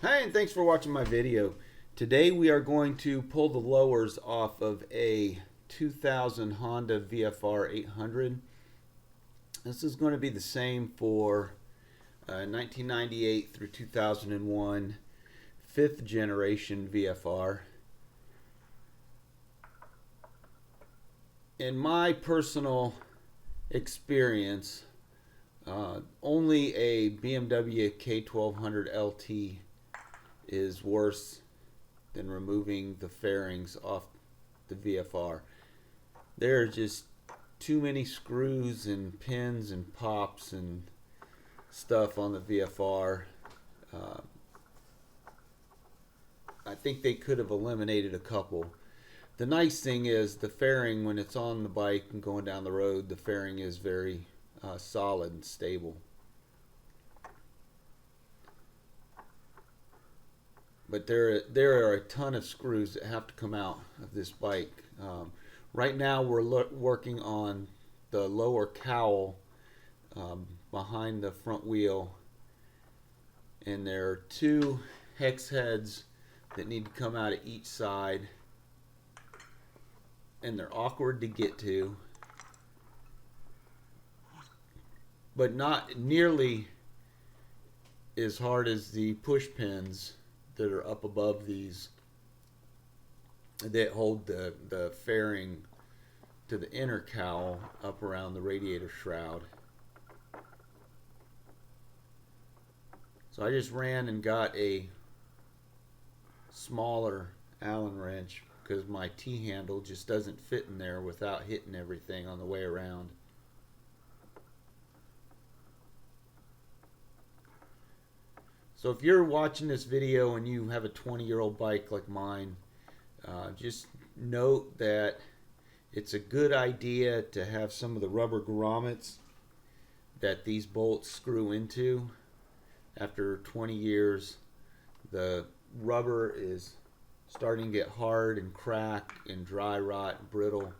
Hi, and thanks for watching my video. Today we are going to pull the lowers off of a 2000 Honda VFR 800. This is going to be the same for 1998 through 2001 fifth generation VFR. In my personal experience, only a BMW K1200 LT is worse than removing the fairings off the VFR. There are just too many screws and pins and pops and stuff on the VFR. Uh, I think they could have eliminated a couple. The nice thing is the fairing, when it's on the bike and going down the road, the fairing is very solid and stable. But there are a ton of screws that have to come out of this bike. Right now we're working on the lower cowl behind the front wheel, and there are two hex heads that need to come out of each side, and they're awkward to get to, but not nearly as hard as the push pins that are up above these that hold the fairing to the inner cowl up around the radiator shroud. So I just ran and got a smaller Allen wrench because my T-handle just doesn't fit in there without hitting everything on the way around. So if you're watching this video and you have a 20-year-old bike like mine, just note that it's a good idea to have some of the rubber grommets that these bolts screw into. After 20 years, the rubber is starting to get hard and crack and dry rot and brittle.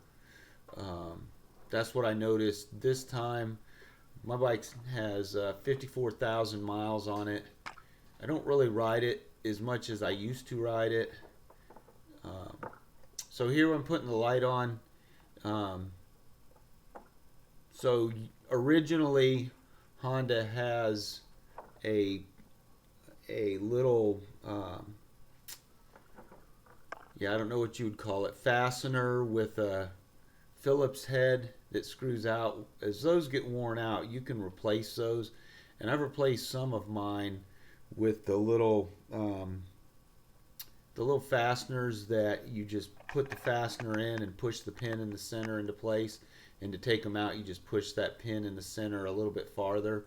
That's what I noticed this time. My bike has 54,000 miles on it. I don't really ride it as much as I used to ride it. So here I'm putting the light on. So originally Honda has a little I don't know what you would call it, fastener with a Phillips head that screws out. As those get worn out, you can replace those, and I've replaced some of mine with the little fasteners that you just put the fastener in and push the pin in the center into place, and to take them out you just push that pin in the center a little bit farther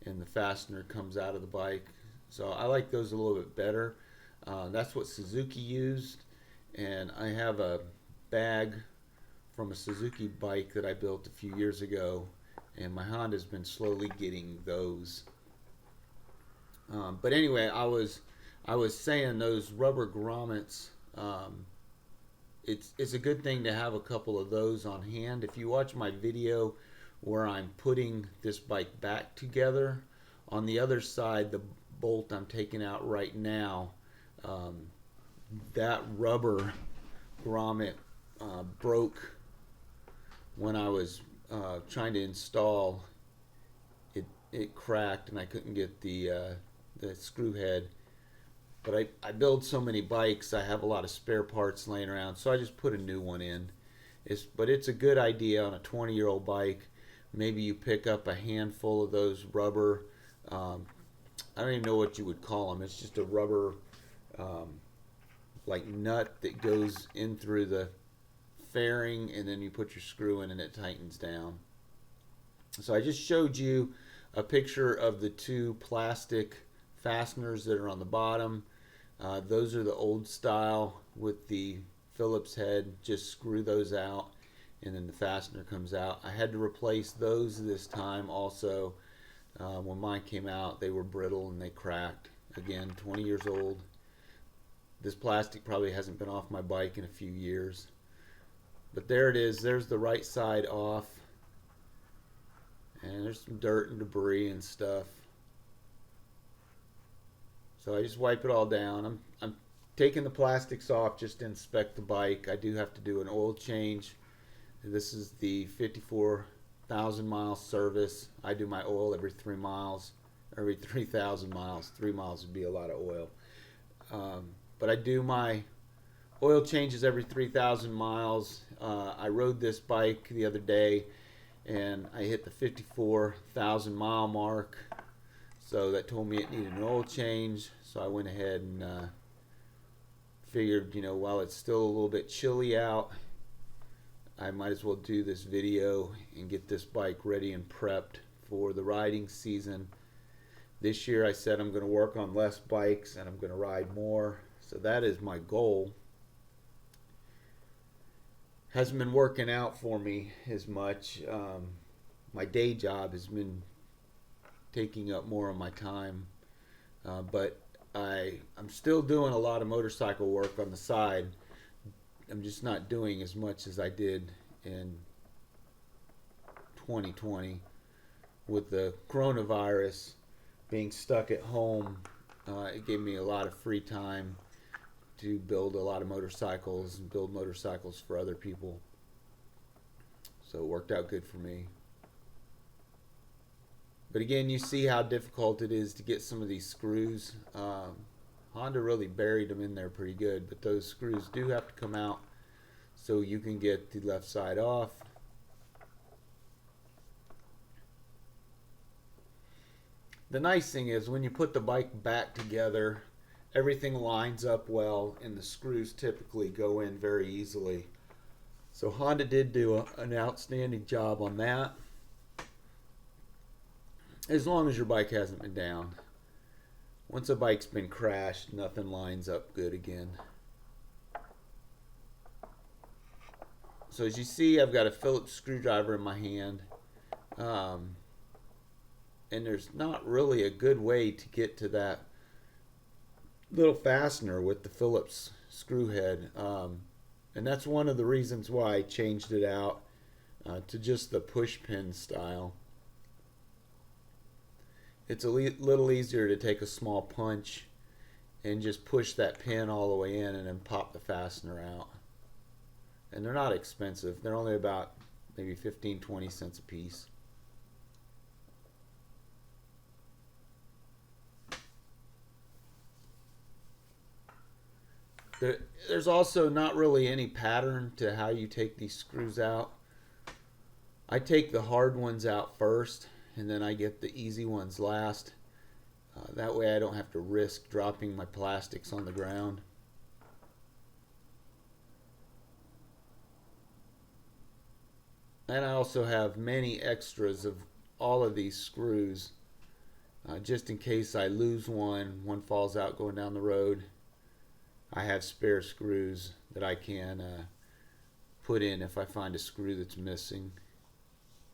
and the fastener comes out of the bike. So I like those a little bit better. That's what Suzuki used, and I have a bag from a Suzuki bike that I built a few years ago, and my Honda's been slowly getting those. But anyway, I was saying those rubber grommets, it's a good thing to have a couple of those on hand. If you watch my video where I'm putting this bike back together, on the other side, the bolt I'm taking out right now, that rubber grommet broke when I was trying to install it. It cracked and I couldn't get the screw head. But I build so many bikes, I have a lot of spare parts laying around, so I just put a new one in. But it's a good idea on a 20-year-old bike. Maybe you pick up a handful of those rubber, I don't even know what you would call them. It's just a rubber like nut that goes in through the fairing, and then you put your screw in and it tightens down. So I just showed you a picture of the two plastic fasteners that are on the bottom. Those are the old style with the Phillips head. Just screw those out and then the fastener comes out. I had to replace those this time also. When mine came out, they were brittle and they cracked. Again, 20 years old. This plastic probably hasn't been off my bike in a few years. But there it is. There's the right side off. And there's some dirt and debris and stuff. So I just wipe it all down. I'm taking the plastics off just to inspect the bike. I do have to do an oil change. This is the 54,000 mile service. I do my oil every 3 miles, every 3,000 miles. 3 miles would be a lot of oil. But I do my oil changes every 3,000 miles. I rode this bike the other day and I hit the 54,000 mile mark. So that told me it needed an oil change. So I went ahead and figured, while it's still a little bit chilly out, I might as well do this video and get this bike ready and prepped for the riding season. This year I said I'm going to work on less bikes and I'm going to ride more. So that is my goal. Hasn't been working out for me as much. My day job has been taking up more of my time. But I'm still doing a lot of motorcycle work on the side. I'm just not doing as much as I did in 2020 with the coronavirus. Being stuck at home, it gave me a lot of free time to build a lot of motorcycles and build motorcycles for other people. So it worked out good for me. But again, you see how difficult it is to get some of these screws. Honda really buried them in there pretty good, but those screws do have to come out so you can get the left side off. The nice thing is when you put the bike back together, everything lines up well and the screws typically go in very easily. So Honda did do an outstanding job on that. As long as your bike hasn't been down. Once a bike's been crashed, nothing lines up good again. So as you see, I've got a Phillips screwdriver in my hand. And there's not really a good way to get to that little fastener with the Phillips screw head. And that's one of the reasons why I changed it out to just the push pin style. It's a little easier to take a small punch and just push that pin all the way in and then pop the fastener out. And they're not expensive. They're only about maybe 15-20 cents a piece. There's also not really any pattern to how you take these screws out. I take the hard ones out first and then I get the easy ones last. That way I don't have to risk dropping my plastics on the ground. And I also have many extras of all of these screws just in case I lose one falls out going down the road. I have spare screws that I can put in if I find a screw that's missing.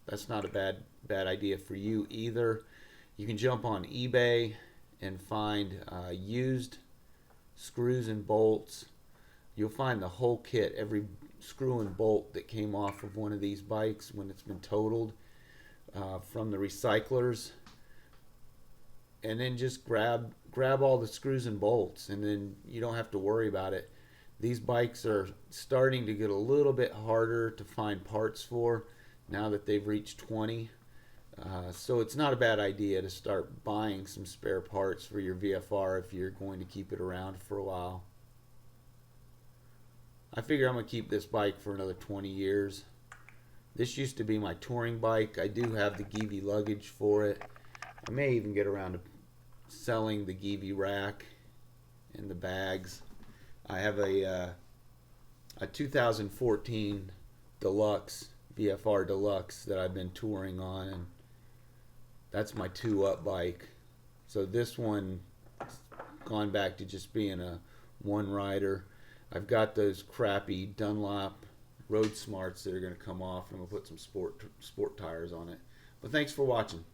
That's not a bad idea for you either. You can jump on eBay and find used screws and bolts. You'll find the whole kit, every screw and bolt that came off of one of these bikes when it's been totaled from the recyclers. And then just grab all the screws and bolts, and then you don't have to worry about it. These bikes are starting to get a little bit harder to find parts for now that they've reached 20. So it's not a bad idea to start buying some spare parts for your VFR if you're going to keep it around for a while. I figure I'm going to keep this bike for another 20 years. This used to be my touring bike. I do have the Givi luggage for it. I may even get around to selling the Givi rack and the bags. I have a 2014 Deluxe, VFR Deluxe that I've been touring on, and that's my 2-up bike. So this one has gone back to just being a one rider. I've got those crappy Dunlop Road Smarts that are going to come off, and I'm going to put some sport tires on it. But thanks for watching.